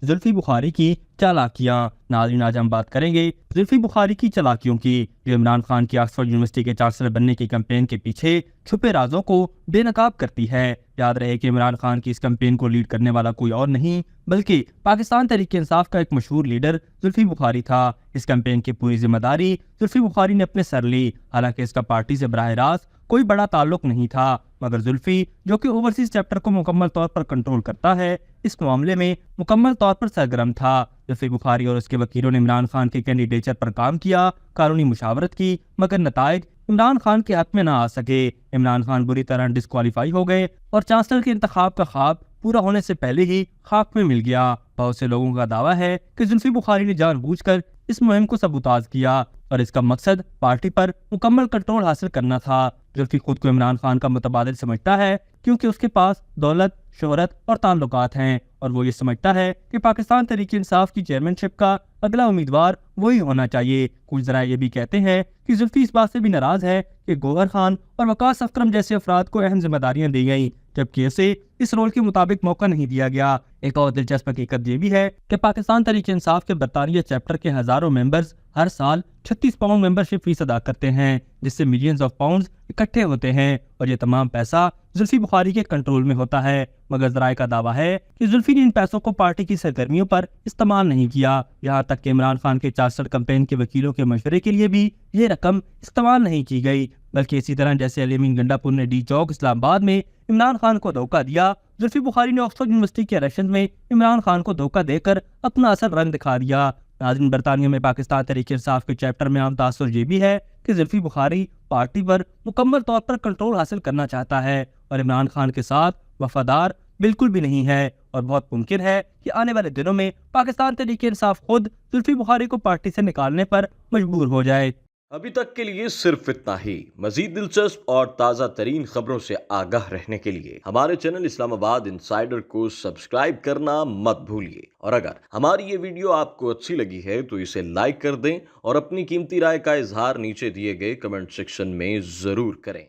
जुल्फी बुखारी की चालाकियां। नाज़रीन, आज हम बात करेंगे जुल्फी बुखारी की चालाकियों की, जो इमरान खान की ऑक्सफोर्ड यूनिवर्सिटी के चांसलर बनने की कैंपेन के पीछे छुपे राजों को बेनकाब करती है। याद रहे कि इमरान खान की इस कैंपेन को लीड करने वाला कोई और नहीं बल्कि पाकिस्तान तहरीक इंसाफ का एक मशहूर लीडर जुल्फी बुखारी था। इस कैंपेन की पूरी जिम्मेदारी जुल्फी बुखारी ने अपने सर ली। हालांकि इसका पार्टी से बराह रास्त कोई बड़ा ताल्लुक नहीं था, मगर जुल्फी, जो कि ओवरसीज चैप्टर को मुकम्मल तौर पर कंट्रोल करता है, इस मामले में मुकम्मल तौर पर सरगर्म था। जुल्फी बुखारी और उसके वकीलों ने इमरान खान के कैंडिडेचर पर काम किया, कानूनी मुशावरत की, मगर नताइज इमरान खान के हक में ना आ सके। इमरान खान बुरी तरह डिस्क्वालीफाई हो गए और चांसलर के इंतखाब का ख्वाब पूरा होने से पहले ही खाक में मिल गया। बहुत से लोगों का दावा है कि जुल्फी बुखारी ने जानबूझकर इस मुहिम को सबूताज किया और इसका मकसद पार्टी पर मुकम्मल कंट्रोल हासिल करना था। जुल्फी खुद को इमरान खान का मुतबादिल समझता है क्योंकि उसके पास दौलत, शोहरत और ताल्लुकात हैं, और वो ये समझता है कि पाकिस्तान तहरीक इंसाफ की चेयरमैनशिप का अगला उम्मीदवार वही होना चाहिए। कुछ जरा ये भी कहते हैं कि जुल्फी इस बात से भी नाराज है कि गौहर खान और वकास अकरम जैसे अफराद को अहम जिम्मेदारियां दी गई, जबकि इसे इस रोल के मुताबिक मौका नहीं दिया गया। एक और दिलचस्प हकीकत ये भी है कि पाकिस्तान तहरीक इंसाफ के बरतानिया चैप्टर के हजारों मेंबर्स हर साल 36 पाउंड मेंबरशिप फीस अदा करते हैं, जिससे मिलियंस ऑफ पाउंड्स इकट्ठे होते हैं, और ये तमाम पैसा जुल्फी बुखारी के कंट्रोल में होता है। मगर जराए का दावा है कि जुल्फी ने इन पैसों को पार्टी की सरगर्मियों पर इस्तेमाल नहीं किया। यहाँ तक कि इमरान खान के चांसलर कैंपेन के वकीलों के मशवरे के लिए भी ये रकम इस्तेमाल नहीं की गई, बल्कि इसी तरह जैसे अलीमीन गंडापुर ने डी चौक इस्लामाबाद में इमरान खान को धोखा दिया, जुल्फी बुखारी ने ऑक्सफोर्ड यूनिवर्सिटी के इलेक्शन में इमरान खान को धोखा देकर अपना असल रंग दिखा दिया। नाज़रीन, बरतानिया में पाकिस्तान तहरीक इंसाफ के चैप्टर में आम तासुर ये भी है कि जुल्फी बुखारी पार्टी पर मुकम्मल तौर पर कंट्रोल हासिल करना चाहता है और इमरान खान के साथ वफादार बिल्कुल भी नहीं है, और बहुत मुमकिन है कि आने वाले दिनों में पाकिस्तान तहरीक इंसाफ खुद जुल्फी बुखारी को पार्टी से निकालने पर मजबूर हो जाए। अभी तक के लिए सिर्फ इतना ही। मजीद दिलचस्प और ताज़ा तरीन खबरों से आगाह रहने के लिए हमारे चैनल इस्लामाबाद इंसाइडर को सब्सक्राइब करना मत भूलिए, और अगर हमारी ये वीडियो आपको अच्छी लगी है तो इसे लाइक कर दें और अपनी कीमती राय का इजहार नीचे दिए गए कमेंट सेक्शन में जरूर करें।